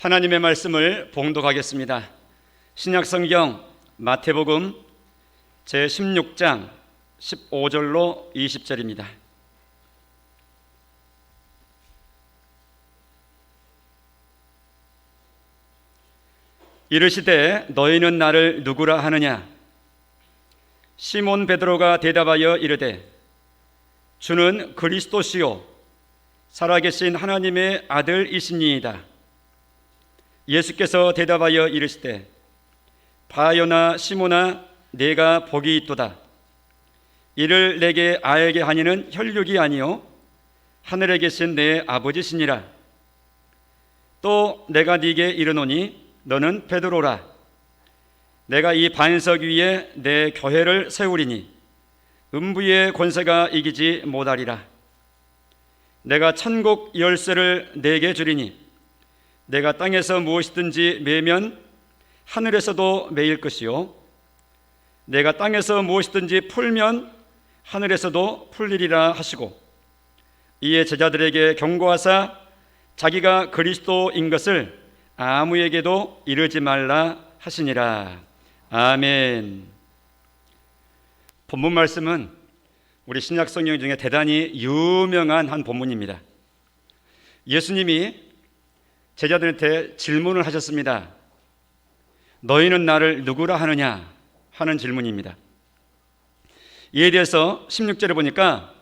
하나님의 말씀을 봉독하겠습니다. 신약성경 마태복음 제16장 15절로 20절입니다. 이르시되 너희는 나를 누구라 하느냐? 시몬 베드로가 대답하여 이르되 주는 그리스도시요 살아계신 하나님의 아들이시니이다. 예수께서 대답하여 이르시되 바요나 시몬아 내가 복이 있도다. 이를 내게 알게 하니는 혈육이 아니요 하늘에 계신 내 아버지시니라. 또 내가 네게 이르노니 너는 베드로라. 내가 이 반석 위에 내 교회를 세우리니 음부의 권세가 이기지 못하리라. 내가 천국 열쇠를 네게 주리니 내가 땅에서 무엇이든지 매면 하늘에서도 매일 것이요 내가 땅에서 무엇이든지 풀면 하늘에서도 풀리리라 하시고, 이에 제자들에게 경고하사 자기가 그리스도인 것을 아무에게도 이르지 말라 하시니라. 아멘. 본문 말씀은 우리 신약 성경 중에 대단히 유명한 한 본문입니다. 예수님이 제자들한테 질문을 하셨습니다. 너희는 나를 누구라 하느냐 하는 질문입니다. 이에 대해서 16절에 보니까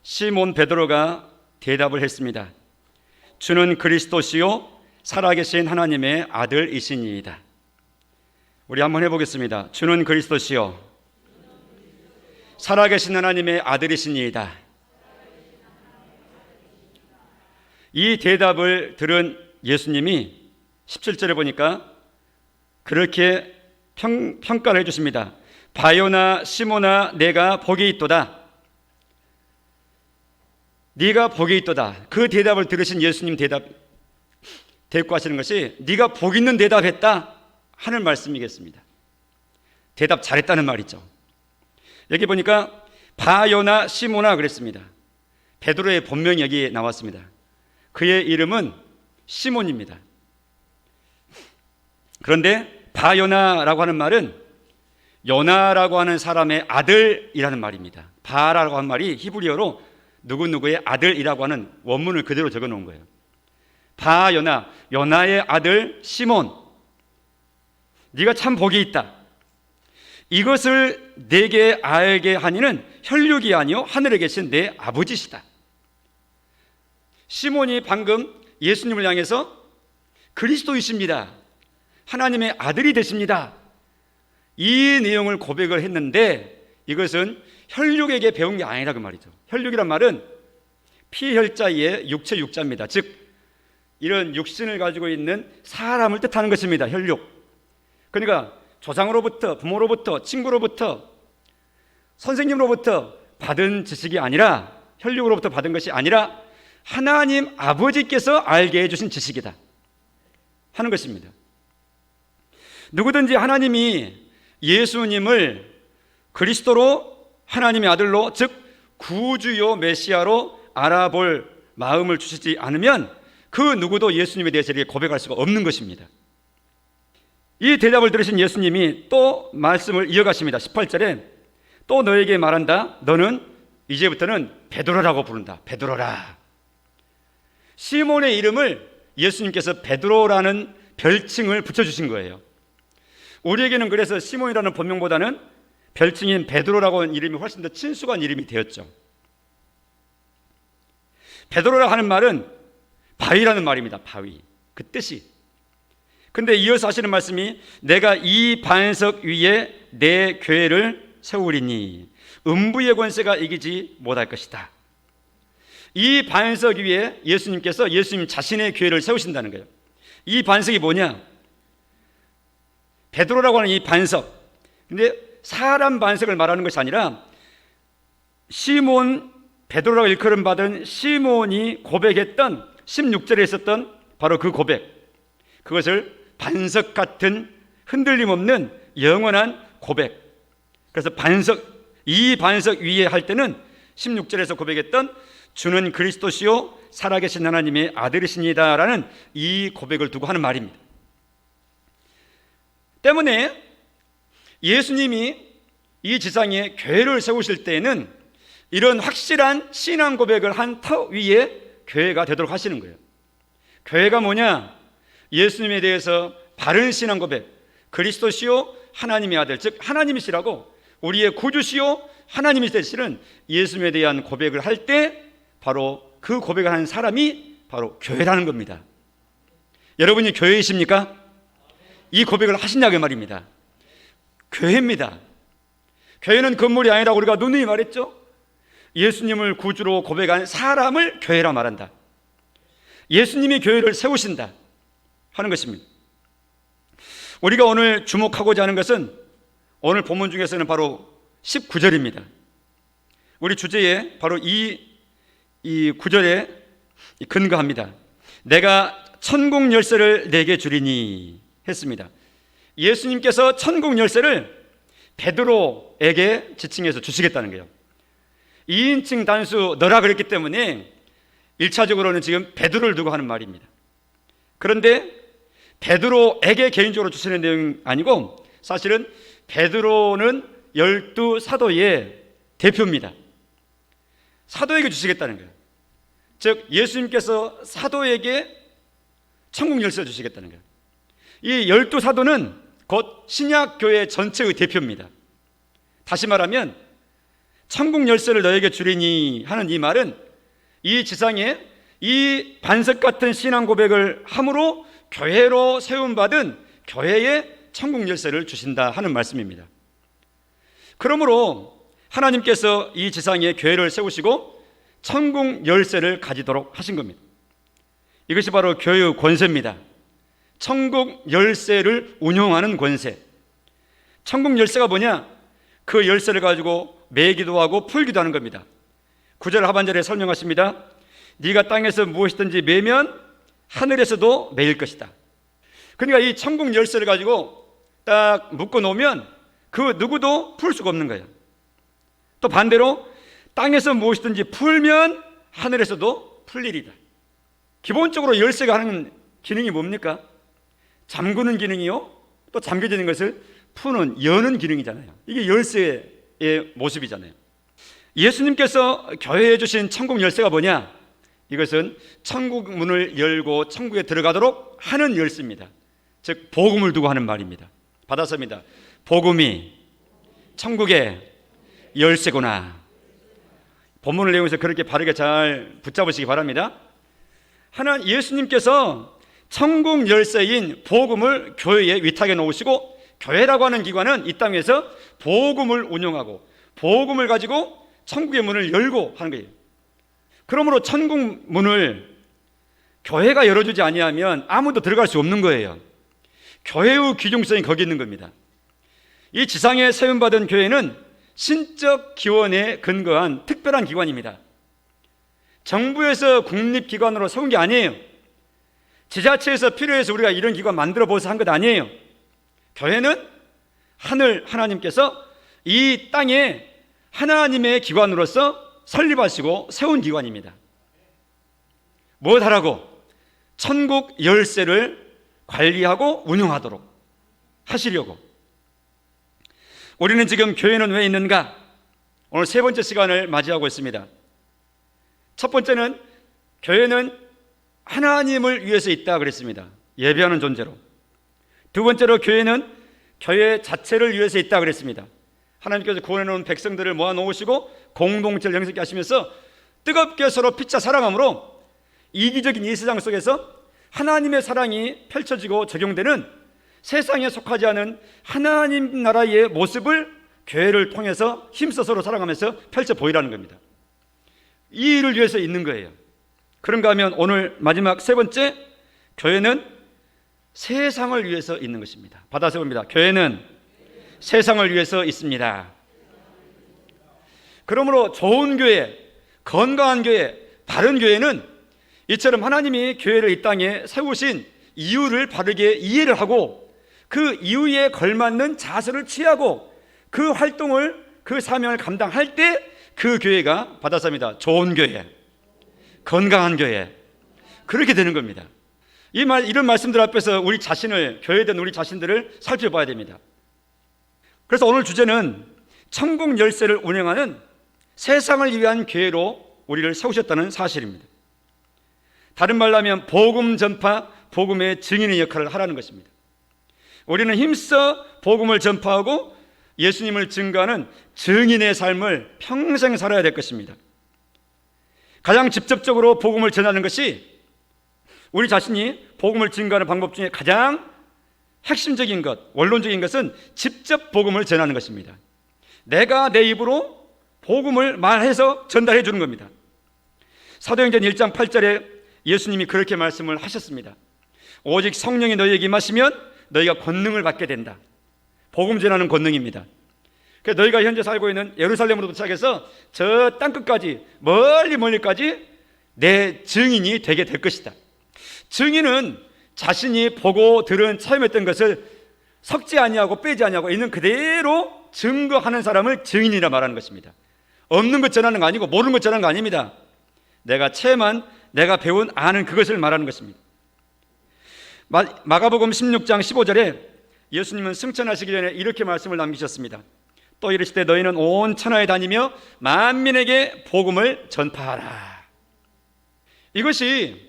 시몬 베드로가 대답을 했습니다. 주는 그리스도시요 살아계신 하나님의 아들이시니이다. 우리 한번 해보겠습니다. 주는 그리스도시요 살아계신 하나님의 아들이시니이다. 이 대답을 들은 예수님이 17절에 보니까 그렇게 평가를 해주십니다. 바요나 시몬아 내가 복이 있도다. 네가 복이 있도다. 그 대답을 들으신 예수님 대꾸하시는 것이 네가 복 있는 대답했다 하는 말씀이겠습니다. 대답 잘했다는 말이죠. 여기 보니까 바요나 시몬아 그랬습니다. 베드로의 본명이 여기 나왔습니다. 그의 이름은 시몬입니다. 그런데 바요나라고 하는 말은 요나라고 하는 사람의 아들이라는 말입니다. 바라고 하는 말이 히브리어로 누구누구의 아들이라고 하는 원문을 그대로 적어 놓은 거예요. 바요나, 요나의 아들 시몬, 네가 참 복이 있다. 이것을 내게 알게 하니는 혈육이 아니요 하늘에 계신 내 아버지시다. 시몬이 방금 예수님을 향해서 그리스도이십니다, 하나님의 아들이 되십니다, 이 내용을 고백을 했는데 이것은 혈육에게 배운 게 아니라 그 말이죠. 혈육이란 말은 피혈자의 육체 육자입니다. 즉 이런 육신을 가지고 있는 사람을 뜻하는 것입니다. 혈육. 그러니까 조상으로부터, 부모로부터, 친구로부터, 선생님으로부터 받은 지식이 아니라, 혈육으로부터 받은 것이 아니라 하나님 아버지께서 알게 해주신 지식이다 하는 것입니다. 누구든지 하나님이 예수님을 그리스도로, 하나님의 아들로, 즉 구주요 메시아로 알아볼 마음을 주시지 않으면 그 누구도 예수님에 대해서 이렇게 고백할 수가 없는 것입니다. 이 대답을 들으신 예수님이 또 말씀을 이어가십니다. 18절에 또 너에게 말한다. 너는 이제부터는 베드로라고 부른다. 베드로라. 시몬의 이름을 예수님께서 베드로라는 별칭을 붙여주신 거예요. 우리에게는 그래서 시몬이라는 본명보다는 별칭인 베드로라고 하는 이름이 훨씬 더 친숙한 이름이 되었죠. 베드로라 하는 말은 바위라는 말입니다. 바위. 그 뜻이. 근데 이어서 하시는 말씀이 내가 이 반석 위에 내 교회를 세우리니 음부의 권세가 이기지 못할 것이다. 이 반석 위에 예수님께서 예수님 자신의 교회를 세우신다는 거예요. 이 반석이 뭐냐? 베드로라고 하는 이 반석. 근데 사람 반석을 말하는 것이 아니라 시몬, 베드로라고 일컬음 받은 시몬이 고백했던 16절에 있었던 바로 그 고백, 그것을 반석 같은 흔들림 없는 영원한 고백. 그래서 이 반석 위에 할 때는 16절에서 고백했던 주는 그리스도시요 살아계신 하나님의 아들이십니다라는 이 고백을 두고 하는 말입니다. 때문에 예수님이 이 지상에 교회를 세우실 때에는 이런 확실한 신앙 고백을 한 터 위에 교회가 되도록 하시는 거예요. 교회가 뭐냐? 예수님에 대해서 바른 신앙 고백, 그리스도시요 하나님의 아들, 즉 하나님이시라고, 우리의 구주시요 하나님이 되시는 예수님에 대한 고백을 할 때 바로 그 고백을 하는 사람이 바로 교회라는 겁니다. 여러분이 교회이십니까? 이 고백을 하시냐고 말입니다. 교회입니다. 교회는 건물이 아니라고 우리가 누누이 말했죠. 예수님을 구주로 고백한 사람을 교회라 말한다. 예수님이 교회를 세우신다 하는 것입니다. 우리가 오늘 주목하고자 하는 것은 오늘 본문 중에서는 바로 19절입니다. 우리 주제에 바로 이 구절에 근거합니다. 내가 천국 열쇠를 내게 주리니 했습니다. 예수님께서 천국 열쇠를 베드로에게 지칭해서 주시겠다는 거예요. 2인칭 단수 너라 그랬기 때문에 1차적으로는 지금 베드로를 두고 하는 말입니다. 그런데 베드로에게 개인적으로 주시는 내용이 아니고 사실은 베드로는 12사도의 대표입니다. 사도에게 주시겠다는 거예요. 즉 예수님께서 사도에게 천국 열쇠를 주시겠다는 거예요. 이 12사도는 곧 신약교회 전체의 대표입니다. 다시 말하면 천국 열쇠를 너에게 주리니 하는 이 말은 이 지상에 이 반석 같은 신앙 고백을 함으로 교회로 세움받은 교회에 천국 열쇠를 주신다 하는 말씀입니다. 그러므로 하나님께서 이 지상에 교회를 세우시고 천국 열쇠를 가지도록 하신 겁니다. 이것이 바로 교회의 권세입니다. 천국 열쇠를 운용하는 권세. 천국 열쇠가 뭐냐? 그 열쇠를 가지고 매기도 하고 풀기도 하는 겁니다. 9절 하반절에 설명하십니다. 네가 땅에서 무엇이든지 매면 하늘에서도 매일 것이다. 그러니까 이 천국 열쇠를 가지고 딱 묶어 놓으면 그 누구도 풀 수가 없는 거예요. 또 반대로 땅에서 무엇이든지 풀면 하늘에서도 풀리리다. 기본적으로 열쇠가 하는 기능이 뭡니까? 잠그는 기능이요, 또 잠겨지는 것을 푸는, 여는 기능이잖아요. 이게 열쇠의 모습이잖아요. 예수님께서 교회에 주신 천국 열쇠가 뭐냐? 이것은 천국 문을 열고 천국에 들어가도록 하는 열쇠입니다. 즉 복음을 두고 하는 말입니다. 받았습니다. 복음이 천국의 열쇠구나. 본문을 내용에서 그렇게 바르게 잘 붙잡으시기 바랍니다. 예수님께서 천국 열쇠인 복음을 교회에 위탁해 놓으시고, 교회라고 하는 기관은 이 땅에서 복음을 운영하고 복음을 가지고 천국의 문을 열고 하는 거예요. 그러므로 천국 문을 교회가 열어주지 아니하면 아무도 들어갈 수 없는 거예요. 교회의 귀중성이 거기 있는 겁니다. 이 지상에 세움받은 교회는 신적 기원에 근거한 특별한 기관입니다. 정부에서 국립기관으로 세운 게 아니에요. 지자체에서 필요해서 우리가 이런 기관 만들어보서 한 것 아니에요. 교회는 하나님께서 이 땅에 하나님의 기관으로서 설립하시고 세운 기관입니다. 무엇하라고? 천국 열쇠를 관리하고 운영하도록 하시려고. 우리는 지금 교회는 왜 있는가? 오늘 세 번째 시간을 맞이하고 있습니다. 첫 번째는 교회는 하나님을 위해서 있다 그랬습니다. 예배하는 존재로. 두 번째로 교회는 교회 자체를 위해서 있다 그랬습니다. 하나님께서 구원해 놓은 백성들을 모아 놓으시고 공동체를 영성케 하시면서 뜨겁게 서로 피차 사랑함으로 이기적인 이 세상 속에서 하나님의 사랑이 펼쳐지고 적용되는 세상에 속하지 않은 하나님 나라의 모습을 교회를 통해서 힘써 서로 사랑하면서 펼쳐 보이라는 겁니다. 이 일을 위해서 있는 거예요. 그런가 하면 오늘 마지막 세 번째, 교회는 세상을 위해서 있는 것입니다. 받아서 봅니다. 교회는 세상을 위해서 있습니다. 그러므로 좋은 교회, 건강한 교회, 바른 교회는 이처럼 하나님이 교회를 이 땅에 세우신 이유를 바르게 이해를 하고 그 이유에 걸맞는 자세를 취하고 그 활동을, 그 사명을 감당할 때 그 교회가 받아서입니다. 좋은 교회, 건강한 교회. 그렇게 되는 겁니다. 이런 말씀들 앞에서 우리 자신을, 교회된 우리 자신들을 살펴봐야 됩니다. 그래서 오늘 주제는 천국 열쇠를 운영하는 세상을 위한 교회로 우리를 세우셨다는 사실입니다. 다른 말로 하면 복음 전파, 복음의 증인의 역할을 하라는 것입니다. 우리는 힘써 복음을 전파하고 예수님을 증거하는 증인의 삶을 평생 살아야 될 것입니다. 가장 직접적으로 복음을 전하는 것이 우리 자신이 복음을 증거하는 방법 중에 가장 핵심적인 것, 원론적인 것은 직접 복음을 전하는 것입니다. 내가 내 입으로 복음을 말해서 전달해 주는 겁니다. 사도행전 1장 8절에 예수님이 그렇게 말씀을 하셨습니다. 오직 성령이 너희에게 임하시면 너희가 권능을 받게 된다. 복음 전하는 권능입니다. 그래서 너희가 현재 살고 있는 예루살렘으로 도착해서 저 땅끝까지, 멀리까지 내 증인이 되게 될 것이다. 증인은 자신이 보고 들은 체험했던 것을 섞지 아니하고 빼지 아니하고 있는 그대로 증거하는 사람을 증인이라 말하는 것입니다. 없는 것 전하는 거 아니고 모르는 것 전하는 거 아닙니다. 내가 체험한, 내가 배운, 아는 그것을 말하는 것입니다. 마가복음 16장 15절에 예수님은 승천하시기 전에 이렇게 말씀을 남기셨습니다. 또 이르시되 너희는 온 천하에 다니며 만민에게 복음을 전파하라. 이것이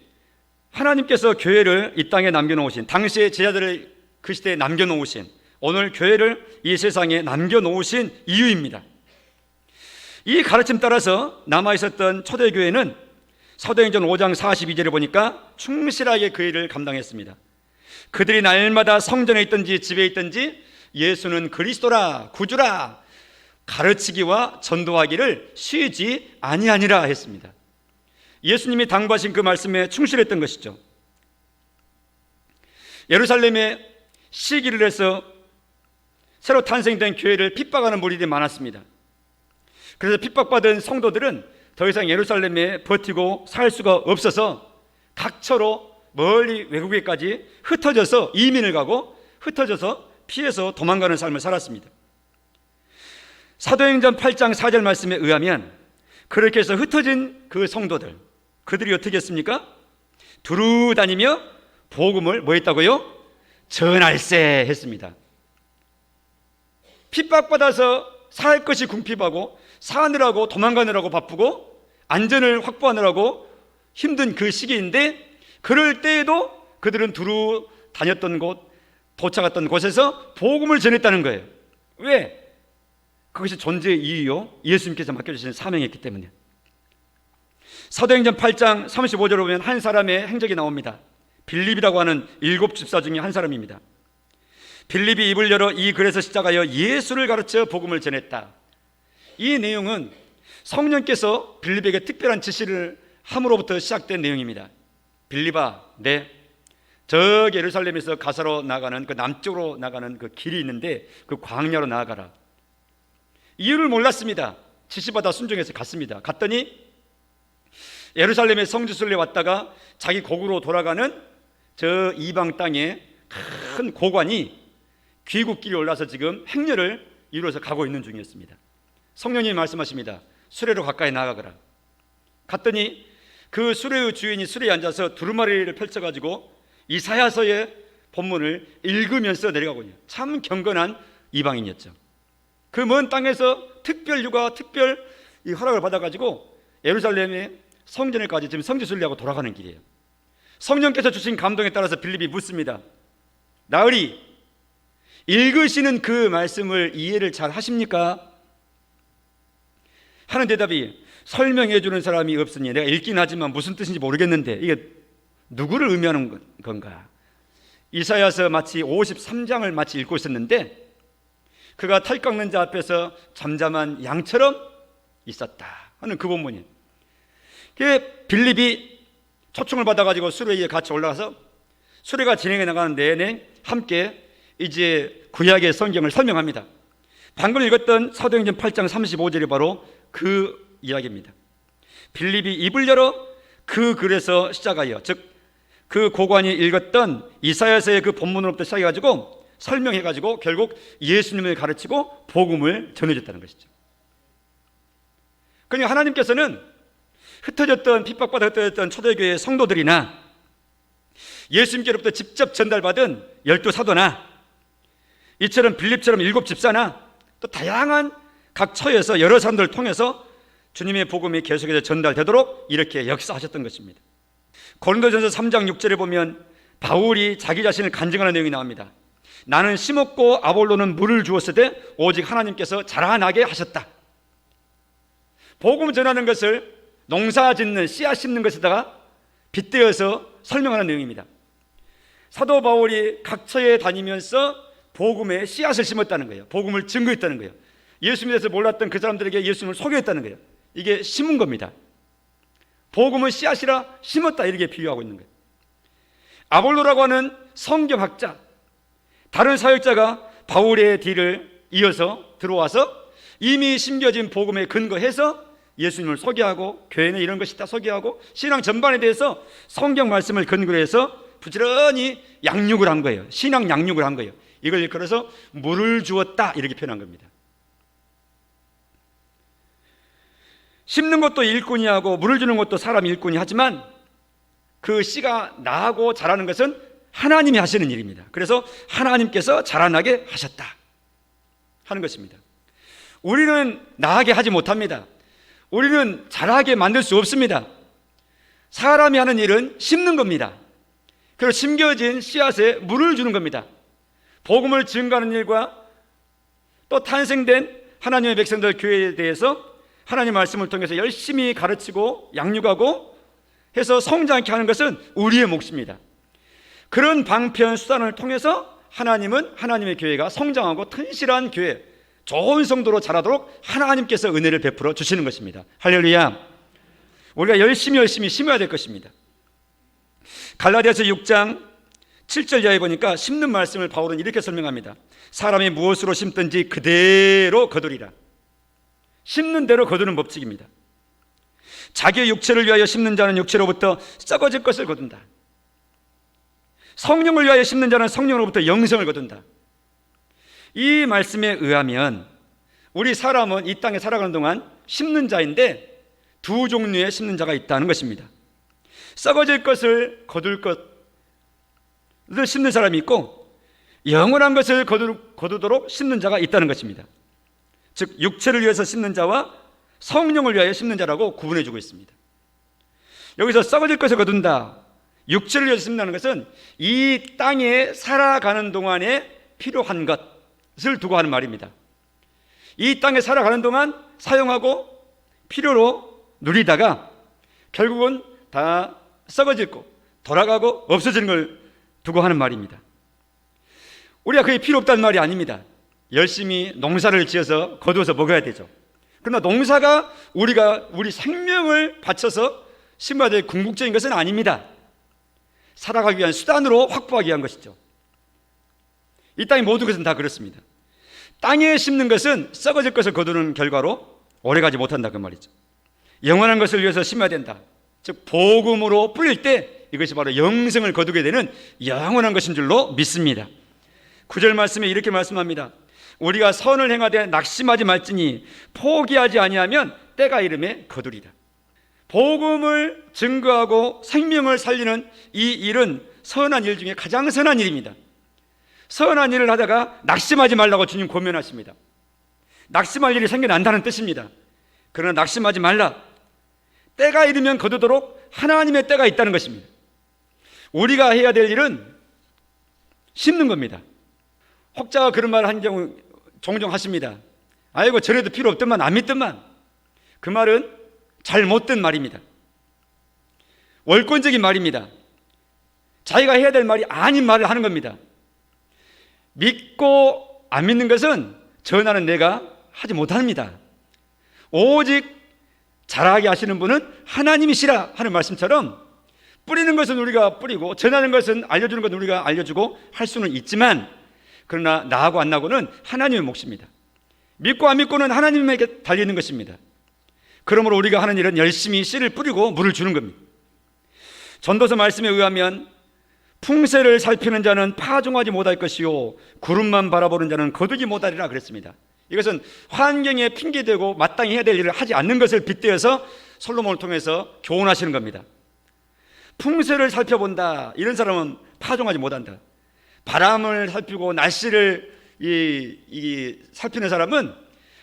하나님께서 교회를 이 땅에 남겨놓으신, 당시의 제자들을 그 시대에 남겨놓으신, 오늘 교회를 이 세상에 남겨놓으신 이유입니다. 이 가르침 따라서 남아있었던 초대교회는 사도행전 5장 42절에 보니까 충실하게 그 일을 감당했습니다. 그들이 날마다 성전에 있든지 집에 있든지 예수는 그리스도라, 구주라 가르치기와 전도하기를 쉬지 아니하니라 했습니다. 예수님이 당부하신 그 말씀에 충실했던 것이죠. 예루살렘에 시기를 해서 새로 탄생된 교회를 핍박하는 무리들이 많았습니다. 그래서 핍박받은 성도들은 더 이상 예루살렘에 버티고 살 수가 없어서 각처로 멀리 외국에까지 흩어져서 이민을 가고 흩어져서 피해서 도망가는 삶을 살았습니다. 사도행전 8장 4절 말씀에 의하면 그렇게 해서 흩어진 그 성도들, 그들이 어떻게 했습니까? 두루 다니며 복음을 뭐 했다고요? 전할세 했습니다. 핍박받아서 살 것이 궁핍하고 사느라고 도망가느라고 바쁘고 안전을 확보하느라고 힘든 그 시기인데, 그럴 때에도 그들은 두루 다녔던 곳, 도착했던 곳에서 복음을 전했다는 거예요. 왜? 그것이 존재의 이유요, 예수님께서 맡겨주신 사명이었기 때문에. 사도행전 8장 35절에 보면 한 사람의 행적이 나옵니다. 빌립이라고 하는 7 집사 중에 한 사람입니다. 빌립이 입을 열어 이 글에서 시작하여 예수를 가르쳐 복음을 전했다. 이 내용은 성령께서 빌립에게 특별한 지시를 함으로부터 시작된 내용입니다. 빌립아, 저기 예루살렘에서 가사로 나가는 그 남쪽으로 나가는 그 길이 있는데 그 광야로 나아가라. 이유를 몰랐습니다. 지시받아 순종해서 갔습니다. 갔더니 예루살렘의 성지순례 왔다가 자기 고국으로 돌아가는 저 이방 땅에 큰 고관이 귀국길에 올라서 지금 행렬을 이루어서 가고 있는 중이었습니다. 성령님이 말씀하십니다. 수레로 가까이 나아가거라. 갔더니 그 수레의 주인이 수레에 앉아서 두루마리를 펼쳐가지고 이사야서의 본문을 읽으면서 내려가고 있네요. 참 경건한 이방인이었죠. 그 먼 땅에서 특별 휴가, 특별 이 허락을 받아가지고 예루살렘의 성전에까지 지금 성지순례하고 돌아가는 길이에요. 성령께서 주신 감동에 따라서 빌립이 묻습니다. 나으리, 읽으시는 그 말씀을 이해를 잘 하십니까? 하는 대답이, 설명해 주는 사람이 없으니 내가 읽긴 하지만 무슨 뜻인지 모르겠는데 이게 누구를 의미하는 건가? 이사야서 마치 53장을 마치 읽고 있었는데 그가 털 깎는 자 앞에서 잠잠한 양처럼 있었다 하는 그 본문이에요. 빌립이 초청을 받아가지고 수레에 같이 올라가서 수레가 진행해 나가는 내내 함께 이제 구약의 성경을 설명합니다. 방금 읽었던 사도행전 8장 35절이 바로 그 이야기입니다. 빌립이 입을 열어 그 글에서 시작하여, 즉 그 고관이 읽었던 이사야서의 그 본문으로부터 시작해가지고 설명해가지고 결국 예수님을 가르치고 복음을 전해줬다는 것이죠. 그러니까 하나님께서는 흩어졌던 핍박받아 흩어졌던 초대교회 성도들이나 예수님께로부터 직접 전달받은 12사도나 이처럼 빌립처럼 7집사나 또 다양한 각 처에서 여러 사람들을 통해서 주님의 복음이 계속해서 전달되도록 이렇게 역사하셨던 것입니다. 고린도전서 3장 6절에 보면 바울이 자기 자신을 간증하는 내용이 나옵니다. 나는 심었고 아볼로는 물을 주었으되 오직 하나님께서 자라나게 하셨다. 복음 전하는 것을 농사 짓는 씨앗 심는 것에다가 빗대어서 설명하는 내용입니다. 사도 바울이 각 처에 다니면서 복음의 씨앗을 심었다는 거예요. 복음을 증거했다는 거예요. 예수님에 대해서 몰랐던 그 사람들에게 예수님을 소개했다는 거예요. 이게 심은 겁니다. 복음은 씨앗이라 심었다, 이렇게 비유하고 있는 거예요. 아볼로라고 하는 성경학자, 다른 사역자가 바울의 뒤를 이어서 들어와서 이미 심겨진 복음에 근거해서 예수님을 소개하고 교회는 이런 것이다 소개하고 신앙 전반에 대해서 성경 말씀을 근거로 해서 부지런히 양육을 한 거예요. 신앙 양육을 한 거예요. 이걸 일컬어서 물을 주었다, 이렇게 표현한 겁니다. 심는 것도 일꾼이 하고 물을 주는 것도 사람 일꾼이 하지만 그 씨가 나고 자라는 것은 하나님이 하시는 일입니다. 그래서 하나님께서 자라나게 하셨다 하는 것입니다. 우리는 나게 하지 못합니다. 우리는 자라게 만들 수 없습니다. 사람이 하는 일은 심는 겁니다. 그리고 심겨진 씨앗에 물을 주는 겁니다. 복음을 증거하는 일과 또 탄생된 하나님의 백성들 교회에 대해서 하나님의 말씀을 통해서 열심히 가르치고 양육하고 해서 성장케 하는 것은 우리의 몫입니다. 그런 방편 수단을 통해서 하나님은 하나님의 교회가 성장하고 튼실한 교회, 좋은 성도로 자라도록 하나님께서 은혜를 베풀어 주시는 것입니다. 할렐루야. 우리가 열심히 심어야 될 것입니다. 갈라디아서 6장 7절 이하에 보니까 심는 말씀을 바울은 이렇게 설명합니다. 사람이 무엇으로 심든지 그대로 거두리라. 심는 대로 거두는 법칙입니다. 자기의 육체를 위하여 심는 자는 육체로부터 썩어질 것을 거둔다. 성령을 위하여 심는 자는 성령으로부터 영생을 거둔다. 이 말씀에 의하면 우리 사람은 이 땅에 살아가는 동안 심는 자인데 두 종류의 심는 자가 있다는 것입니다. 썩어질 것을 거둘 것을 심는 사람이 있고 영원한 것을 거두도록 심는 자가 있다는 것입니다. 즉 육체를 위해서 심는 자와 성령을 위하여 심는 자라고 구분해 주고 있습니다. 여기서 썩어질 것을 거둔다, 육체를 위해서 심는다는 것은 이 땅에 살아가는 동안에 필요한 것을 두고 하는 말입니다. 이 땅에 살아가는 동안 사용하고 필요로 누리다가 결국은 다 썩어지고 돌아가고 없어지는 걸 두고 하는 말입니다. 우리가 그게 필요 없다는 말이 아닙니다. 열심히 농사를 지어서 거두어서 먹어야 되죠. 그러나 농사가 우리 생명을 바쳐서 심어야 될 궁극적인 것은 아닙니다. 살아가기 위한 수단으로 확보하기 위한 것이죠. 이 땅의 모든 것은 다 그렇습니다. 땅에 심는 것은 썩어질 것을 거두는 결과로 오래가지 못한다, 그 말이죠. 영원한 것을 위해서 심어야 된다. 즉 복음으로 뿌릴 때 이것이 바로 영생을 거두게 되는 영원한 것인 줄로 믿습니다. 9절 말씀에 이렇게 말씀합니다. 우리가 선을 행하되 낙심하지 말지니 포기하지 아니하면 때가 이름에 거두리라. 복음을 증거하고 생명을 살리는 이 일은 선한 일 중에 가장 선한 일입니다. 선한 일을 하다가 낙심하지 말라고 주님 권면하십니다. 낙심할 일이 생겨난다는 뜻입니다. 그러나 낙심하지 말라. 때가 이르면 거두도록 하나님의 때가 있다는 것입니다. 우리가 해야 될 일은 심는 겁니다. 혹자가 그런 말을 한 경우 종종 하십니다. 아이고 저래도 필요 없더만 안 믿더만. 그 말은 잘못된 말입니다. 월권적인 말입니다. 자기가 해야 될 말이 아닌 말을 하는 겁니다. 믿고 안 믿는 것은 전하는 내가 하지 못합니다. 오직 잘하게 하시는 분은 하나님이시라 하는 말씀처럼 뿌리는 것은 우리가 뿌리고 전하는 것은 알려주는 것은 우리가 알려주고 할 수는 있지만 그러나 나하고 안 나고는 하나님의 몫입니다. 믿고 안 믿고는 하나님에게 달리는 것입니다. 그러므로 우리가 하는 일은 열심히 씨를 뿌리고 물을 주는 겁니다. 전도서 말씀에 의하면 풍세를 살피는 자는 파종하지 못할 것이요 구름만 바라보는 자는 거두지 못하리라 그랬습니다. 이것은 환경에 핑계대고 마땅히 해야 될 일을 하지 않는 것을 빗대어서 솔로몬을 통해서 교훈하시는 겁니다. 풍세를 살펴본다, 이런 사람은 파종하지 못한다. 바람을 살피고 날씨를 살피는 사람은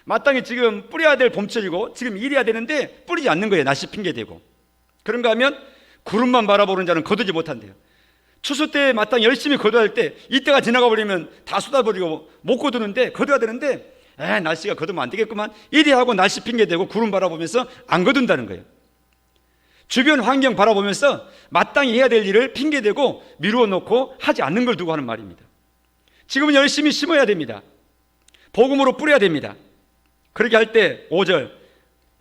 마땅히 지금 뿌려야 될 봄철이고 지금 일해야 되는데 뿌리지 않는 거예요. 날씨 핑계대고. 그런가 하면 구름만 바라보는 자는 거두지 못한대요. 추수 때 마땅히 열심히 거둬야 할 때 이때가 지나가 버리면 다 쏟아버리고 못 거두는데, 거둬야 되는데 날씨가 거두면 안 되겠구만, 이리 하고 날씨 핑계대고 구름 바라보면서 안 거둔다는 거예요. 주변 환경 바라보면서 마땅히 해야 될 일을 핑계대고 미루어 놓고 하지 않는 걸 두고 하는 말입니다. 지금은 열심히 심어야 됩니다. 복음으로 뿌려야 됩니다. 그렇게 할 때 5절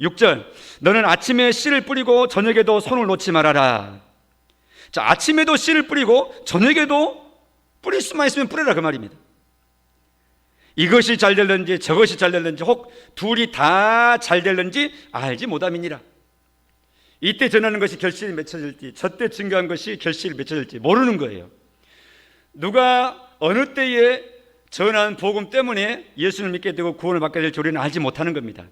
6절, 너는 아침에 씨를 뿌리고 저녁에도 손을 놓지 말아라. 자, 아침에도 씨를 뿌리고 저녁에도 뿌릴 수만 있으면 뿌려라, 그 말입니다. 이것이 잘 될는지 저것이 잘 될는지 혹 둘이 다 잘 될는지 알지 못함이니라. 이때 전하는 것이 결실이 맺혀질지 저때 증거한 것이 결실이 맺혀질지 모르는 거예요. 누가 어느 때에 전한 복음 때문에 예수를 믿게 되고 구원을 받게 될지 우리는 알지 못하는 겁니다.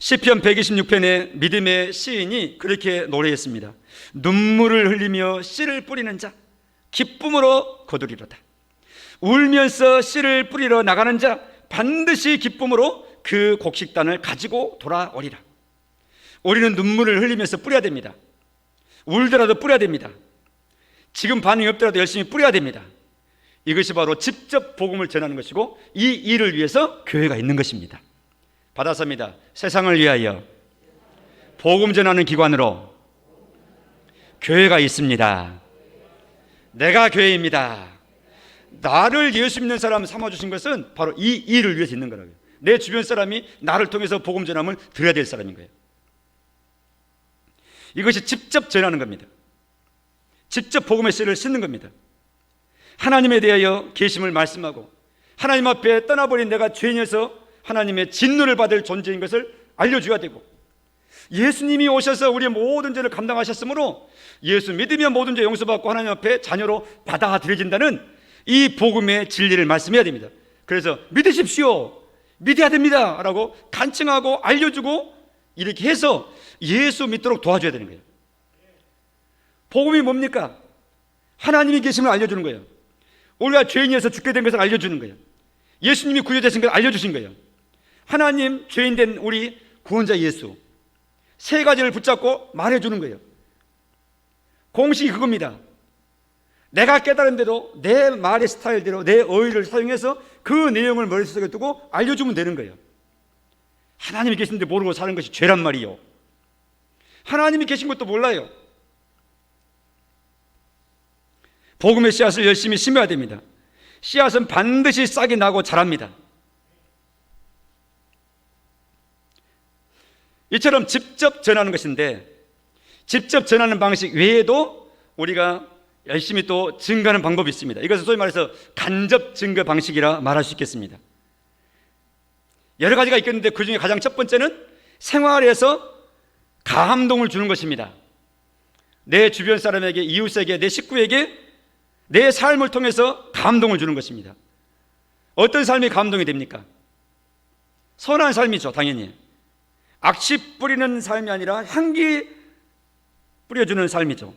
시편 126편의 믿음의 시인이 그렇게 노래했습니다. 눈물을 흘리며 씨를 뿌리는 자 기쁨으로 거두리로다. 울면서 씨를 뿌리러 나가는 자 반드시 기쁨으로 그 곡식단을 가지고 돌아오리라. 우리는 눈물을 흘리면서 뿌려야 됩니다. 울더라도 뿌려야 됩니다. 지금 반응이 없더라도 열심히 뿌려야 됩니다. 이것이 바로 직접 복음을 전하는 것이고 이 일을 위해서 교회가 있는 것입니다. 받아서입니다. 세상을 위하여 복음 전하는 기관으로 교회가 있습니다. 내가 교회입니다. 나를 예수 믿는 사람 삼아주신 것은 바로 이 일을 위해서 있는 거라고요. 내 주변 사람이 나를 통해서 복음 전함을 들어야 될 사람인 거예요. 이것이 직접 전하는 겁니다. 직접 복음의 씨를 싣는 겁니다. 하나님에 대하여 계심을 말씀하고 하나님 앞에 떠나버린 내가 죄인이어서 하나님의 진노를 받을 존재인 것을 알려줘야 되고, 예수님이 오셔서 우리의 모든 죄를 감당하셨으므로 예수 믿으면 모든 죄 용서받고 하나님 앞에 자녀로 받아들여진다는 이 복음의 진리를 말씀해야 됩니다. 그래서 믿으십시오, 믿어야 됩니다 라고 간증하고 알려주고 이렇게 해서 예수 믿도록 도와줘야 되는 거예요. 복음이 뭡니까? 하나님이 계심을 알려주는 거예요. 우리가 죄인이어서 죽게 된 것을 알려주는 거예요. 예수님이 구주되신 것을 알려주신 거예요. 하나님, 죄인된 우리 구원자 예수, 세 가지를 붙잡고 말해주는 거예요. 공식이 그겁니다. 내가 깨달은 대로 내 말의 스타일대로 내 어휘를 사용해서 그 내용을 머릿속에 두고 알려주면 되는 거예요. 하나님이 계신데 모르고 사는 것이 죄란 말이요. 하나님이 계신 것도 몰라요. 복음의 씨앗을 열심히 심어야 됩니다. 씨앗은 반드시 싹이 나고 자랍니다. 이처럼 직접 전하는 것인데, 직접 전하는 방식 외에도 우리가 열심히 또 증거하는 방법이 있습니다. 이것은 소위 말해서 간접 증거 방식이라 말할 수 있겠습니다. 여러 가지가 있겠는데 그 중에 가장 첫 번째는 생활에서 감동을 주는 것입니다. 내 주변 사람에게, 이웃에게, 내 식구에게 내 삶을 통해서 감동을 주는 것입니다. 어떤 삶이 감동이 됩니까? 선한 삶이죠, 당연히. 악취 뿌리는 삶이 아니라 향기 뿌려주는 삶이죠.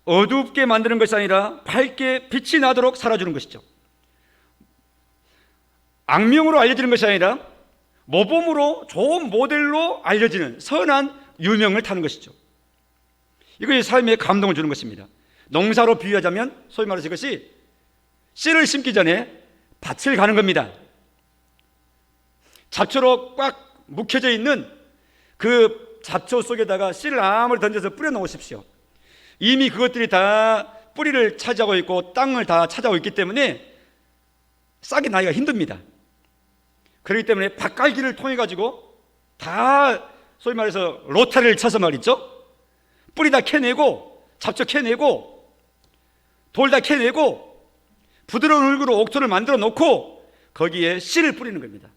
어둡게 만드는 것이 아니라 밝게 빛이 나도록 살아주는 것이죠. 악명으로 알려지는 것이 아니라 모범으로 좋은 모델로 알려지는 선한 유명을 타는 것이죠. 이것이 삶에 감동을 주는 것입니다. 농사로 비유하자면 소위 말해서 이것이 씨를 심기 전에 밭을 가는 겁니다. 잡초로 꽉 묵혀져 있는 그 잡초 속에다가 씨를 아무리 던져서 뿌려 놓으십시오. 이미 그것들이 다 뿌리를 차지하고 있고 땅을 다 차지하고 있기 때문에 싹이 나기가 힘듭니다. 그렇기 때문에 밭갈기를 통해 가지고 다 소위 말해서 로타리를 쳐서 말이죠, 뿌리 다 캐내고 잡초 캐내고 돌 다 캐내고 부드러운 흙으로 옥토를 만들어 놓고 거기에 씨를 뿌리는 겁니다.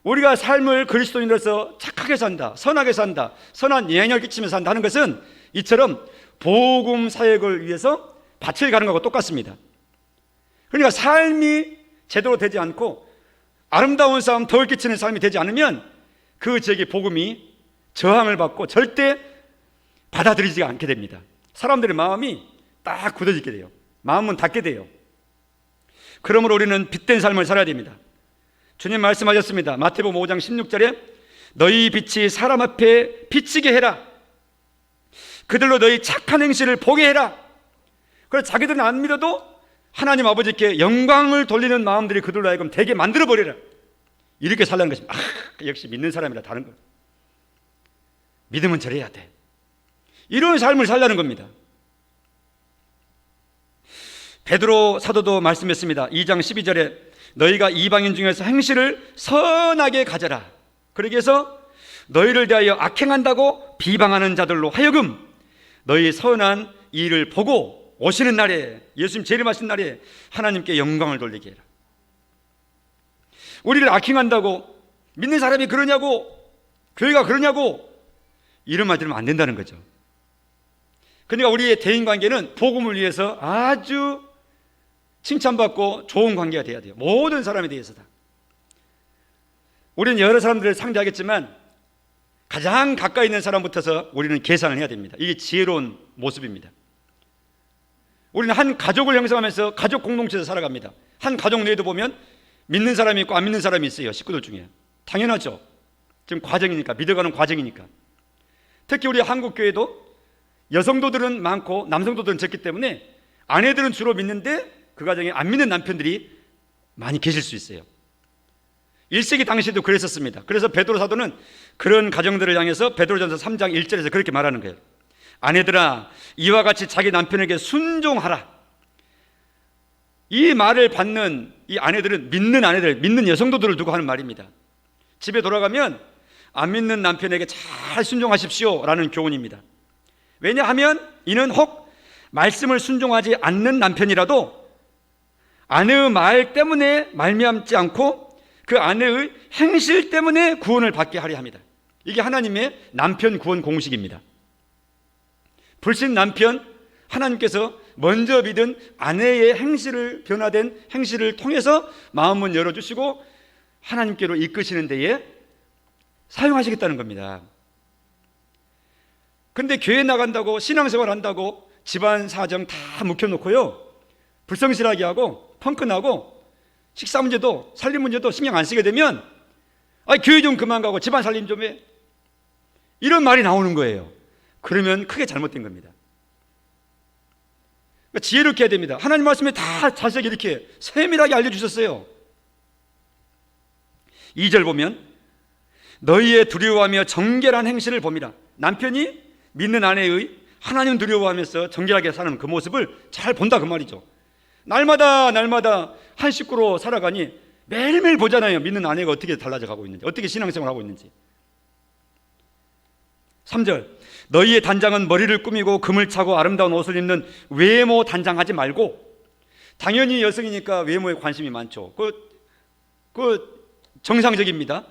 우리가 삶을 그리스도인으로서 착하게 산다, 선하게 산다, 선한 영향을 끼치면서 산다 하는 것은 이처럼 복음 사역을 위해서 밭을 가는 것과 똑같습니다. 그러니까 삶이 제대로 되지 않고 아름다운 삶, 덕을 끼치는 삶이 되지 않으면 그 지역에 복음이 저항을 받고 절대 받아들이지 않게 됩니다. 사람들의 마음이 딱 굳어지게 돼요. 마음은 닫게 돼요. 그러므로 우리는 빛된 삶을 살아야 됩니다. 주님 말씀하셨습니다. 마태복음 5장 16절에 너희 빛이 사람 앞에 비치게 해라. 그들로 너희 착한 행실을 보게 해라. 그래서 자기들은 안 믿어도 하나님 아버지께 영광을 돌리는 마음들이 그들로 하여금 되게 만들어버리라. 이렇게 살라는 것입니다. 역시 믿는 사람이라 다른 거예요. 믿으면 저래야 돼. 이런 삶을 살라는 겁니다. 베드로 사도도 말씀했습니다. 2장 12절에 너희가 이방인 중에서 행실을 선하게 가져라. 그러기 위해서 너희를 대하여 악행한다고 비방하는 자들로 하여금 너희 선한 일을 보고 오시는 날에, 예수님 재림하신 날에 하나님께 영광을 돌리게 해라. 우리를 악행한다고, 믿는 사람이 그러냐고, 교회가 그러냐고 이런 말 들으면 안 된다는 거죠. 그러니까 우리의 대인관계는 복음을 위해서 아주 칭찬받고 좋은 관계가 돼야 돼요. 모든 사람에 대해서다. 우리는 여러 사람들을 상대하겠지만 가장 가까이 있는 사람부터서 우리는 계산을 해야 됩니다. 이게 지혜로운 모습입니다. 우리는 한 가족을 형성하면서 가족 공동체에서 살아갑니다. 한 가족 내에도 보면 믿는 사람이 있고 안 믿는 사람이 있어요. 식구들 중에. 당연하죠. 지금 과정이니까, 믿어가는 과정이니까. 특히 우리 한국교회도 여성도들은 많고 남성도들은 적기 때문에 아내들은 주로 믿는데 그 가정에 안 믿는 남편들이 많이 계실 수 있어요. 1세기 당시에도 그랬었습니다. 그래서 베드로 사도는 그런 가정들을 향해서 베드로전서 3장 1절에서 그렇게 말하는 거예요. 아내들아, 이와 같이 자기 남편에게 순종하라. 이 말을 받는 이 아내들은 믿는 아내들, 믿는 여성도들을 두고 하는 말입니다. 집에 돌아가면 안 믿는 남편에게 잘 순종하십시오 라는 교훈입니다. 왜냐하면 이는 혹 말씀을 순종하지 않는 남편이라도 아내의 말 때문에 말미암지 않고 그 아내의 행실 때문에 구원을 받게 하려 합니다. 이게 하나님의 남편 구원 공식입니다. 불신 남편, 하나님께서 먼저 믿은 아내의 행실을, 변화된 행실을 통해서 마음문 열어주시고 하나님께로 이끄시는 데에 사용하시겠다는 겁니다. 그런데 교회 나간다고, 신앙생활 한다고 집안 사정 다 묵혀놓고요, 불성실하게 하고 펑크나고 식사 문제도 살림 문제도 신경 안 쓰게 되면 교회 좀 그만 가고 집안 살림 좀 해, 이런 말이 나오는 거예요. 그러면 크게 잘못된 겁니다. 그러니까 지혜롭게 해야 됩니다. 하나님 말씀에 다 자세하게 이렇게 세밀하게 알려주셨어요. 2절 보면 너희의 두려워하며 정결한 행실을 봅니다. 남편이 믿는 아내의 하나님 두려워하면서 정결하게 사는 그 모습을 잘 본다 그 말이죠. 날마다 한 식구로 살아가니 매일매일 보잖아요. 믿는 아내가 어떻게 달라져 가고 있는지, 어떻게 신앙생활을 하고 있는지. 3절 너희의 단장은 머리를 꾸미고 금을 차고 아름다운 옷을 입는 외모 단장하지 말고, 당연히 여성이니까 외모에 관심이 많죠. 그 정상적입니다.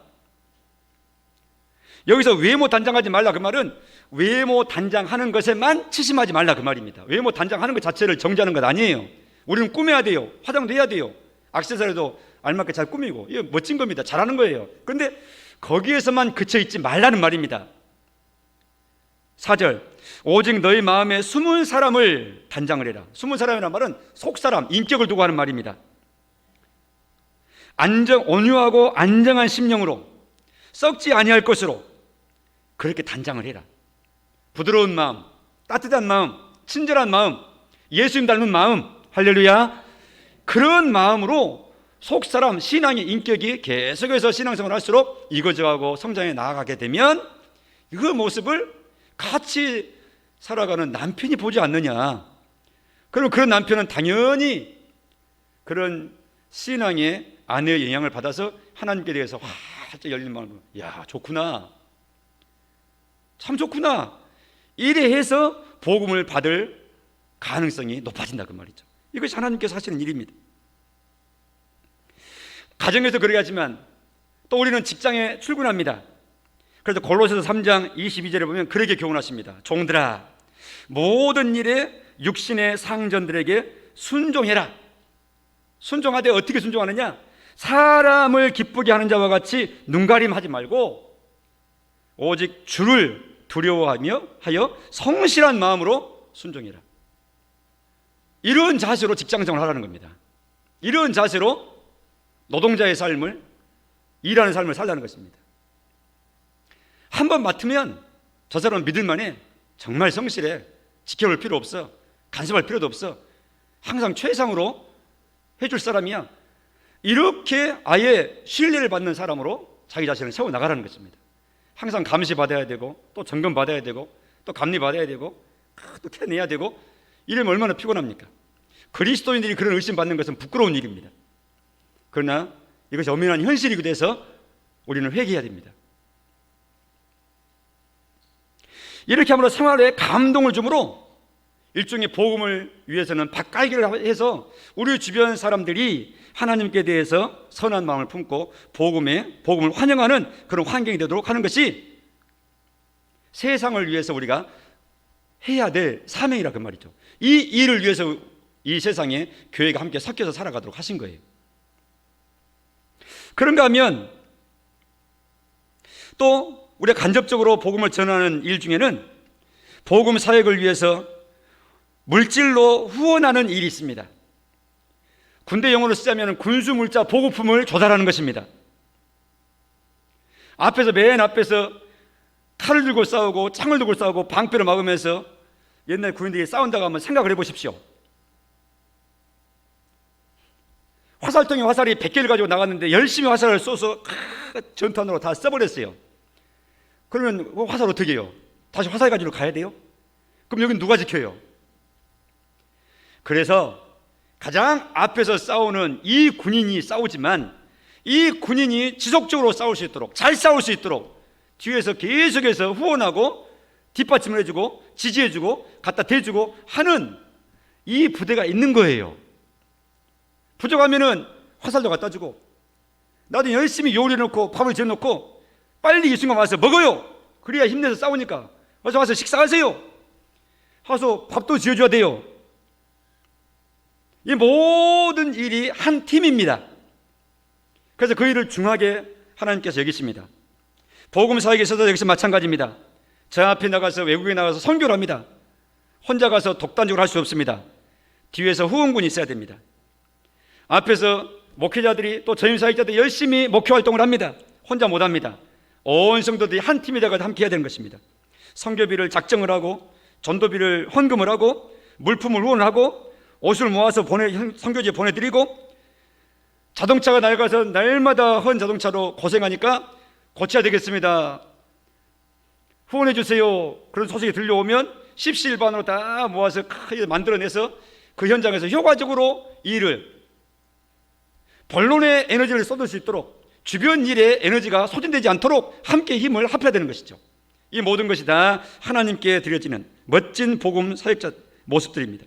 여기서 외모 단장하지 말라 그 말은 외모 단장하는 것에만 치심하지 말라 그 말입니다. 외모 단장하는 것 자체를 정죄하는 것 아니에요. 우리는 꾸며야 돼요. 화장도 해야 돼요. 액세서리도 알맞게 잘 꾸미고, 이거 멋진 겁니다. 잘하는 거예요. 그런데 거기에서만 그쳐 있지 말라는 말입니다. 4절 오직 너희 마음에 숨은 사람을 단장을 해라. 숨은 사람이란 말은 속사람, 인격을 두고 하는 말입니다. 온유하고 안정한 심령으로 썩지 아니할 것으로 그렇게 단장을 해라. 부드러운 마음, 따뜻한 마음, 친절한 마음, 예수님 닮은 마음, 할렐루야, 그런 마음으로 속사람, 신앙의 인격이 계속해서 신앙생활을 할수록 이거저하고 성장해 나아가게 되면 그 모습을 같이 살아가는 남편이 보지 않느냐. 그럼 그런 남편은 당연히 그런 신앙의 아내의 영향을 받아서 하나님께 대해서 활짝 열린 마음으로, 야, 좋구나, 참 좋구나, 이래 해서 복음을 받을 가능성이 높아진다 그 말이죠. 이것이 하나님께서 하시는 일입니다. 가정에서 그러게 하지만 또 우리는 직장에 출근합니다. 그래서 골로새서 3장 22절에 보면 그렇게 교훈하십니다. 종들아, 모든 일에 육신의 상전들에게 순종해라. 순종하되 어떻게 순종하느냐? 사람을 기쁘게 하는 자와 같이 눈가림하지 말고 오직 주를 두려워하며 하여 성실한 마음으로 순종해라. 이런 자세로 직장생활을 하라는 겁니다. 이런 자세로 노동자의 삶을, 일하는 삶을 살라는 것입니다. 한 번 맡으면 저 사람은 믿을만해. 정말 성실해. 지켜볼 필요 없어. 간섭할 필요도 없어. 항상 최상으로 해줄 사람이야. 이렇게 아예 신뢰를 받는 사람으로 자기 자신을 세워나가라는 것입니다. 항상 감시받아야 되고, 또 점검받아야 되고, 또 감리받아야 되고, 또 캐내야 되고, 이러면 얼마나 피곤합니까? 그리스도인들이 그런 의심받는 것은 부끄러운 일입니다. 그러나 이것이 엄연한 현실이기도 돼서 우리는 회개해야 됩니다. 이렇게 함으로 생활에 감동을 주므로 일종의 복음을 위해서는 밭갈기를 해서 우리 주변 사람들이 하나님께 대해서 선한 마음을 품고 복음을 환영하는 그런 환경이 되도록 하는 것이 세상을 위해서 우리가 해야 될 사명이라 그 말이죠. 이 일을 위해서 이 세상에 교회가 함께 섞여서 살아가도록 하신 거예요. 그런가 하면 또 우리가 간접적으로 복음을 전하는 일 중에는 복음 사역을 위해서 물질로 후원하는 일이 있습니다. 군대 용어로 쓰자면 군수물자 보급품을 조달하는 것입니다. 맨 앞에서 칼을 들고 싸우고 창을 들고 싸우고 방패를 막으면서 옛날 군인들이 싸운다고 한번 생각을 해보십시오. 화살통에 화살이 100개를 가지고 나갔는데 열심히 화살을 쏘서 전탄으로 다 써버렸어요. 그러면 화살 어떻게 해요? 다시 화살 가지러 가야 돼요? 그럼 여기는 누가 지켜요? 그래서 가장 앞에서 싸우는 이 군인이 싸우지만 이 군인이 지속적으로 싸울 수 있도록, 잘 싸울 수 있도록 뒤에서 계속해서 후원하고 뒷받침을 해주고 지지해주고 갖다 대주고 하는 이 부대가 있는 거예요. 부족하면은 화살도 갖다 주고, 나도 열심히 요리해놓고 밥을 지어놓고 빨리 이 순간 와서 먹어요. 그래야 힘내서 싸우니까 어서 와서 식사하세요. 와서 밥도 지어줘야 돼요. 이 모든 일이 한 팀입니다. 그래서 그 일을 중하게 하나님께서 여기십니다. 복음 사역에 있어서 여기서 마찬가지입니다. 저 앞에 나가서 외국에 나가서 선교를 합니다. 혼자 가서 독단적으로 할 수 없습니다. 뒤에서 후원군이 있어야 됩니다. 앞에서 목회자들이 또 전임사역자들이 열심히 목회 활동을 합니다. 혼자 못합니다. 온 성도들이 한 팀이 되어서 함께 해야 되는 것입니다. 선교비를 작정을 하고 전도비를 헌금을 하고 물품을 후원하고 옷을 모아서 선교지에 보내드리고 자동차가 낡아서 날마다 헌 자동차로 고생하니까 고쳐야 되겠습니다. 후원해 주세요. 그런 소식이 들려오면 십시일반으로 다 모아서 만들어내서 그 현장에서 효과적으로 일을 본론의 에너지를 쏟을 수 있도록 주변 일에 에너지가 소진되지 않도록 함께 힘을 합해야 되는 것이죠. 이 모든 것이 다 하나님께 드려지는 멋진 복음 사역자 모습들입니다.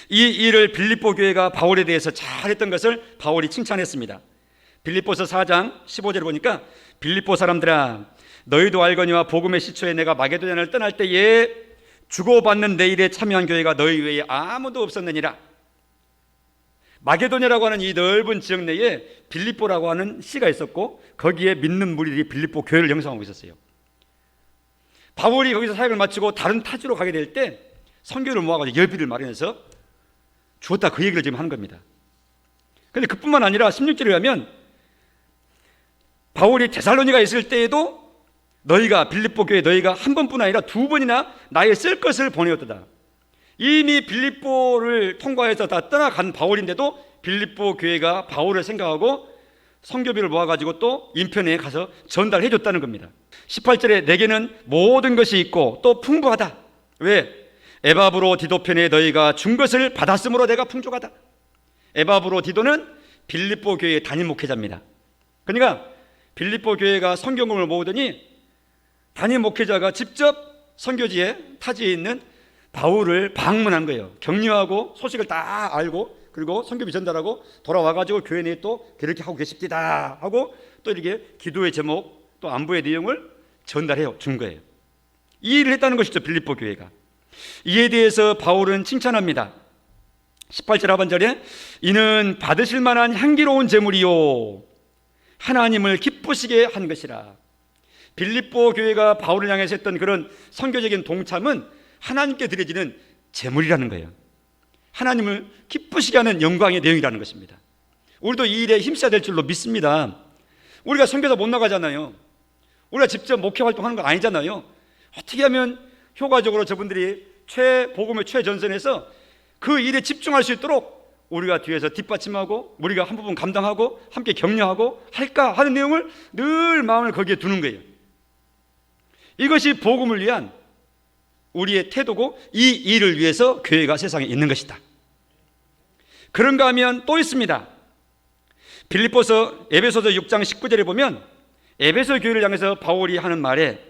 이 일을 빌립보 교회가 바울에 대해서 잘했던 것을 바울이 칭찬했습니다. 빌립보서 4장 15절을 보니까 빌립보 사람들아 너희도 알거니와 복음의 시초에 내가 마게도냐를 떠날 때에 주고받는 내 일에 참여한 교회가 너희 외에 아무도 없었느니라. 마게도냐라고 하는 이 넓은 지역 내에 빌립보라고 하는 시가 있었고 거기에 믿는 무리들이 빌립보 교회를 형성하고 있었어요. 바울이 거기서 사역을 마치고 다른 타지로 가게 될 때 선교를 모아가지고 예비를 마련해서 주었다, 그 얘기를 지금 하는 겁니다. 그런데 그뿐만 아니라 16절에 가면 바울이 데살로니가에 있을 때에도 너희가 빌립보 교회 너희가 한 번뿐 아니라 두 번이나 나의 쓸 것을 보내었다. 이미 빌립보를 통과해서 다 떠나간 바울인데도 빌립보 교회가 바울을 생각하고 선교비를 모아가지고 또 인편에 가서 전달해 줬다는 겁니다. 18절에 내게는 모든 것이 있고 또 풍부하다. 왜? 에바브로 디도 편에 너희가 준 것을 받았으므로 내가 풍족하다. 에바브로 디도는 빌립보 교회의 담임 목회자입니다. 그러니까 빌립보 교회가 선교금을 모으더니 담임 목회자가 직접 선교지에 타지에 있는 바울을 방문한 거예요. 격려하고 소식을 다 알고 그리고 선교비 전달하고 돌아와가지고 교회 내에 또 그렇게 하고 계십니다 하고 또 이렇게 기도의 제목 또 안부의 내용을 전달해 준 거예요. 이 일을 했다는 것이죠. 빌립보 교회가. 이에 대해서 바울은 칭찬합니다. 18절 하반절에 이는 받으실 만한 향기로운 제물이요 하나님을 기쁘시게 한 것이라. 빌립보 교회가 바울을 향해서 했던 그런 선교적인 동참은 하나님께 드려지는 제물이라는 거예요. 하나님을 기쁘시게 하는 영광의 내용이라는 것입니다. 우리도 이 일에 힘써야 될 줄로 믿습니다. 우리가 선교사 못 나가잖아요. 우리가 직접 목회 활동하는 거 아니잖아요. 어떻게 하면 효과적으로 저분들이 복음의 최전선에서 그 일에 집중할 수 있도록 우리가 뒤에서 뒷받침하고 우리가 한 부분 감당하고 함께 격려하고 할까 하는 내용을 늘 마음을 거기에 두는 거예요. 이것이 복음을 위한 우리의 태도고 이 일을 위해서 교회가 세상에 있는 것이다. 그런가 하면 또 있습니다. 빌립보서 에베소서 6장 19절에 보면 에베소 교회를 향해서 바울이 하는 말에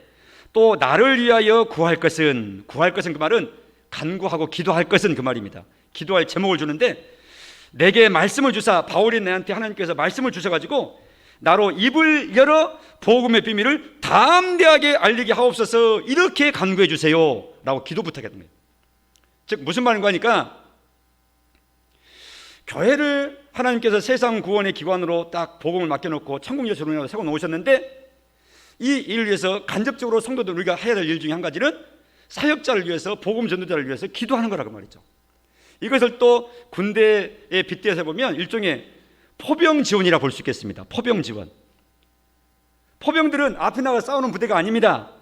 또 나를 위하여 구할 것은 그 말은 간구하고 기도할 것은 그 말입니다. 기도할 제목을 주는데 내게 말씀을 주사, 바울이 내한테 하나님께서 말씀을 주셔가지고 나로 입을 열어 복음의 비밀을 담대하게 알리게 하옵소서, 이렇게 간구해 주세요 라고 기도 부탁했던 거예요. 즉 무슨 말인가 하니까 교회를 하나님께서 세상 구원의 기관으로 딱 복음을 맡겨놓고 천국 예수로 세워놓으셨는데 이 일을 위해서 간접적으로 성도들 우리가 해야 될 일 중에 한 가지는 사역자를 위해서, 복음 전도자를 위해서 기도하는 거라고 말이죠. 이것을 또 군대에 빗대어서 보면 일종의 포병 지원이라 볼 수 있겠습니다. 포병 지원. 포병들은 앞에 나가 싸우는 부대가 아닙니다.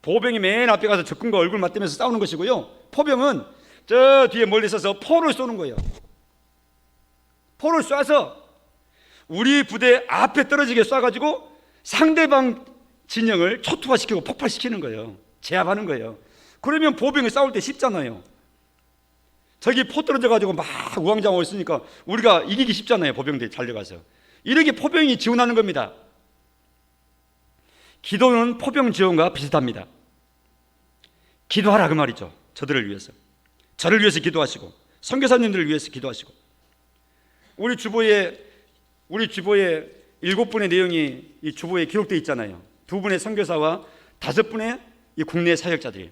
보병이 맨 앞에 가서 적군과 얼굴 맞대면서 싸우는 것이고요, 포병은 저 뒤에 멀리 서서 포를 쏘는 거예요. 포를 쏴서 우리 부대 앞에 떨어지게 쏴가지고 상대방 진영을 초토화시키고 폭발시키는 거예요. 제압하는 거예요. 그러면 보병이 싸울 때 쉽잖아요. 저기 포 떨어져가지고 막 우왕좌왕 있으니까 우리가 이기기 쉽잖아요. 보병들이 달려가서. 이렇게 포병이 지원하는 겁니다. 기도는 포병 지원과 비슷합니다. 기도하라 그 말이죠. 저들을 위해서, 저를 위해서 기도하시고 선교사님들을 위해서 기도하시고. 우리 주보에 7분의 내용이 이 주보에 기록되어 있잖아요. 2분의 선교사와 5분의 이 국내 사역자들이.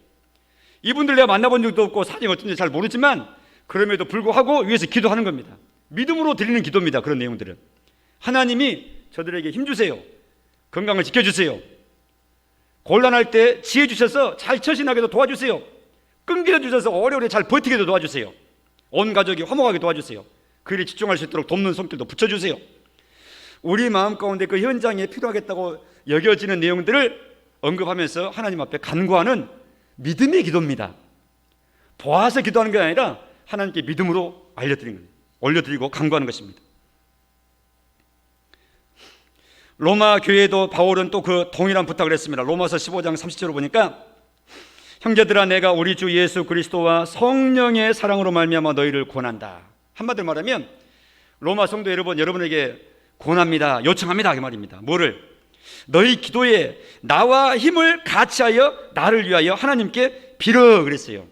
이분들 내가 만나본 적도 없고 사정이 어떤지 잘 모르지만 그럼에도 불구하고 위해서 기도하는 겁니다. 믿음으로 드리는 기도입니다. 그런 내용들은 하나님이 저들에게 힘주세요, 건강을 지켜주세요, 곤란할 때 지혜 주셔서 잘 처신하게도 도와주세요, 끈기를 주셔서 오래오래 잘 버티게도 도와주세요, 온 가족이 화목하게 도와주세요, 그 일에 집중할 수 있도록 돕는 손길도 붙여주세요. 우리 마음 가운데 그 현장에 필요하겠다고 여겨지는 내용들을 언급하면서 하나님 앞에 간구하는 믿음의 기도입니다. 보아서 기도하는 게 아니라 하나님께 믿음으로 알려드리는 거예요. 올려드리고 간구하는 것입니다. 로마 교회도 바울은 또 그 동일한 부탁을 했습니다. 로마서 15장 30절을 보니까 형제들아 내가 우리 주 예수 그리스도와 성령의 사랑으로 말미암아 너희를 권한다. 한마디로 말하면 로마 성도 여러분에게 권합니다, 요청합니다 그 말입니다. 뭐를? 너희 기도에 나와 힘을 같이하여 나를 위하여 하나님께 빌어 그랬어요.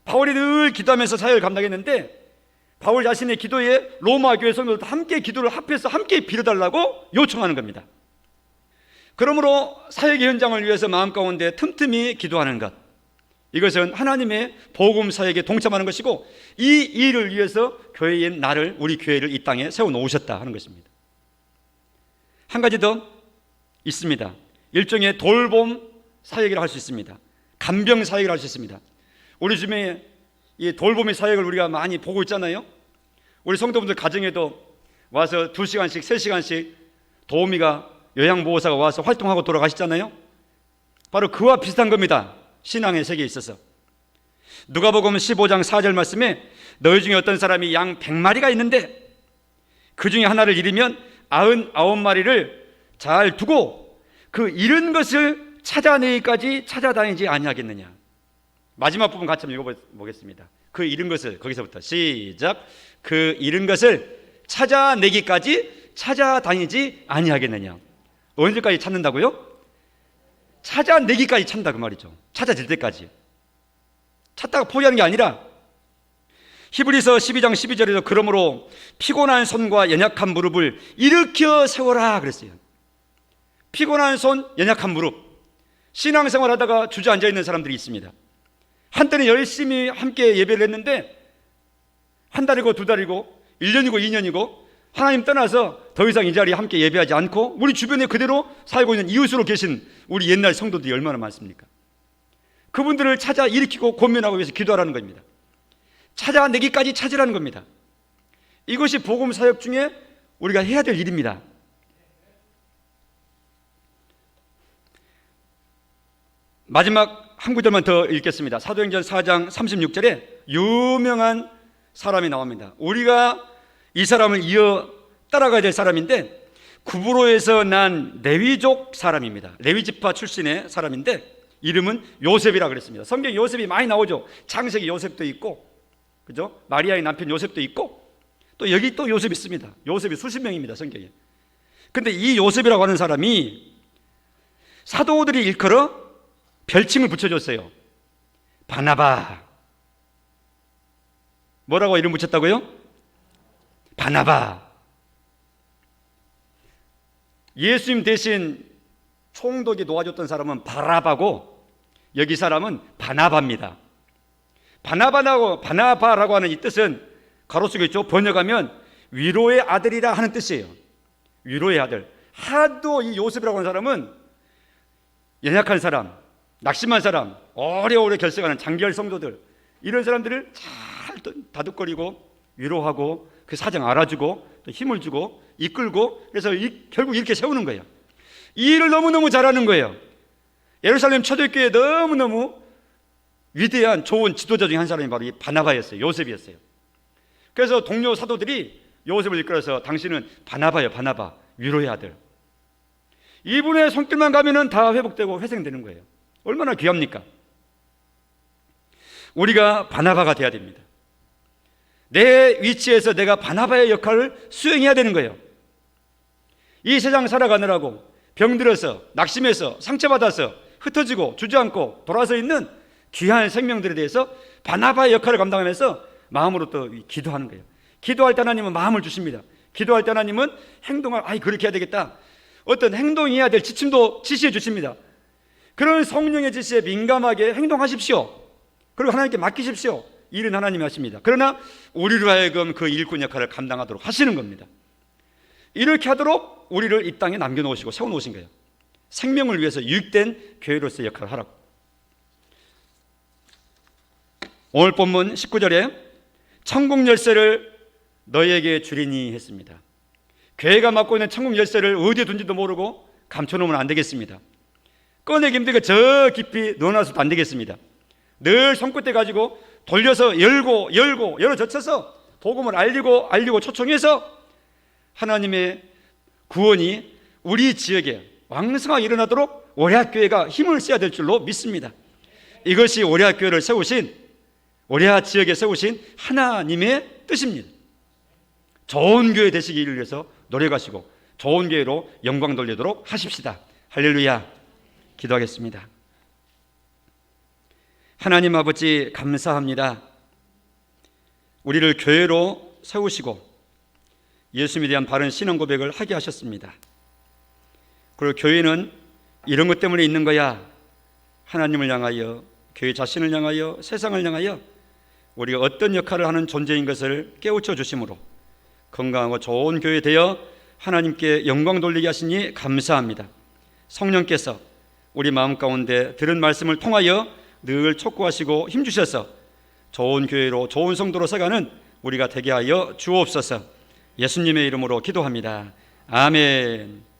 바울이 늘 기도하면서 사역을 감당했는데 바울 자신의 기도에 로마 교회 성도들도 함께 기도를 합해서 함께 빌어달라고 요청하는 겁니다. 그러므로 사역의 현장을 위해서 마음 가운데 틈틈이 기도하는 것, 이것은 하나님의 복음 사역에 동참하는 것이고 이 일을 위해서 교회인 나를, 우리 교회를 이 땅에 세워놓으셨다 하는 것입니다. 한 가지 더 있습니다. 일종의 돌봄 사역이라 할 수 있습니다. 간병 사역이라 할 수 있습니다. 우리 주변에 이 돌봄의 사역을 우리가 많이 보고 있잖아요. 우리 성도분들 가정에도 와서 2시간씩 3시간씩 도우미가, 요양보호사가 와서 활동하고 돌아가시잖아요. 바로 그와 비슷한 겁니다. 신앙의 세계에 있어서. 누가복음 15장 4절 말씀에 너희 중에 어떤 사람이 양 100마리가 있는데 그 중에 하나를 잃으면 99마리를 잘 두고 그 잃은 것을 찾아내기까지 찾아다니지 아니하겠느냐. 마지막 부분 같이 한번 읽어보겠습니다. 그 잃은 것을, 거기서부터 시작. 그 잃은 것을 찾아내기까지 찾아다니지 아니하겠느냐. 언제까지 찾는다고요? 찾아내기까지 찾는다 그 말이죠. 찾아질 때까지. 찾다가 포기하는 게 아니라 히브리서 12장 12절에도 그러므로 피곤한 손과 연약한 무릎을 일으켜 세워라 그랬어요. 피곤한 손, 연약한 무릎. 신앙생활 하다가 주저앉아 있는 사람들이 있습니다. 한때는 열심히 함께 예배를 했는데 한 달이고 2달이고 1년이고 2년이고 하나님 떠나서 더 이상 이 자리에 함께 예배하지 않고 우리 주변에 그대로 살고 있는 이웃으로 계신 우리 옛날 성도들이 얼마나 많습니까? 그분들을 찾아 일으키고 권면하고 위해서 기도하라는 겁니다. 찾아내기까지 찾으라는 겁니다. 이것이 복음 사역 중에 우리가 해야 될 일입니다. 마지막 한 구절만 더 읽겠습니다. 사도행전 4장 36절에 유명한 사람이 나옵니다. 우리가 이 사람을 이어 따라가야 될 사람인데 구브로에서 난 레위족 사람입니다. 레위지파 출신의 사람인데 이름은 요셉이라 그랬습니다. 성경에 요셉이 많이 나오죠. 창세기 요셉도 있고, 그죠? 마리아의 남편 요셉도 있고, 또 여기 또 요셉이 있습니다. 요셉이 수십 명입니다, 성경에. 근데 이 요셉이라고 하는 사람이 사도들이 일컬어 별칭을 붙여줬어요. 바나바. 뭐라고 이름 붙였다고요? 바나바. 예수님 대신 총독이 도와줬던 사람은 바라바고 여기 사람은 바나바입니다. 바나바라고 하는 이 뜻은 가로 쓰고 있죠. 번역하면 위로의 아들이라 하는 뜻이에요. 위로의 아들. 하도 이 요셉이라고 하는 사람은 연약한 사람, 낙심한 사람, 오래오래 결석하는 장기열 성도들, 이런 사람들을 잘 다독거리고 위로하고 그 사정 알아주고 또 힘을 주고 이끌고, 그래서 결국 이렇게 세우는 거예요. 이 일을 너무너무 잘하는 거예요. 예루살렘 초대교회에 너무너무 위대한 좋은 지도자 중에 한 사람이 바로 이 바나바였어요. 요셉이었어요. 그래서 동료 사도들이 요셉을 이끌어서 당신은 바나바예요. 바나바, 위로의 아들. 이분의 손길만 가면은 다 회복되고 회생되는 거예요. 얼마나 귀합니까? 우리가 바나바가 돼야 됩니다. 내 위치에서 내가 바나바의 역할을 수행해야 되는 거예요. 이 세상 살아가느라고 병들어서 낙심해서 상처받아서 흩어지고 주저앉고 돌아서 있는 귀한 생명들에 대해서 바나바의 역할을 감당하면서 마음으로 또 기도하는 거예요. 기도할 때 하나님은 마음을 주십니다. 기도할 때 하나님은 행동을 그렇게 해야 되겠다, 어떤 행동해야 될 지침도 지시해 주십니다. 그런 성령의 지시에 민감하게 행동하십시오. 그리고 하나님께 맡기십시오. 일은 하나님이 하십니다. 그러나 우리로 하여금 그 일꾼 역할을 감당하도록 하시는 겁니다. 이렇게 하도록 우리를 이 땅에 남겨놓으시고 세워놓으신 거예요. 생명을 위해서 유익된 교회로서의 역할을 하라고. 오늘 본문 19절에 천국 열쇠를 너희에게 주리니 했습니다. 교회가 맡고 있는 천국 열쇠를 어디에 둔지도 모르고 감춰놓으면 안 되겠습니다. 꺼내기 힘들게 저 깊이 넣어놔서도 안 되겠습니다. 늘 손끝에 가지고 돌려서 열어 젖혀서 복음을 알리고 초청해서 하나님의 구원이 우리 지역에 왕성하게 일어나도록 오레아교회가 힘을 써야 될 줄로 믿습니다. 이것이 오레아교회를 세우신, 오레아 지역에 세우신 하나님의 뜻입니다. 좋은 교회 되시기를 위해서 노력하시고 좋은 교회로 영광 돌리도록 하십시다. 할렐루야. 기도하겠습니다. 하나님 아버지, 감사합니다. 우리를 교회로 세우시고 예수님에 대한 바른 신앙 고백을 하게 하셨습니다. 그리고 교회는 이런 것 때문에 있는 거야. 하나님을 향하여, 교회 자신을 향하여, 세상을 향하여 우리가 어떤 역할을 하는 존재인 것을 깨우쳐 주심으로 건강하고 좋은 교회 되어 하나님께 영광 돌리게 하시니 감사합니다. 성령께서 우리 마음 가운데 들은 말씀을 통하여 늘 촉구하시고 힘주셔서 좋은 교회로, 좋은 성도로 서가는 우리가 되게 하여 주옵소서. 예수님의 이름으로 기도합니다. 아멘.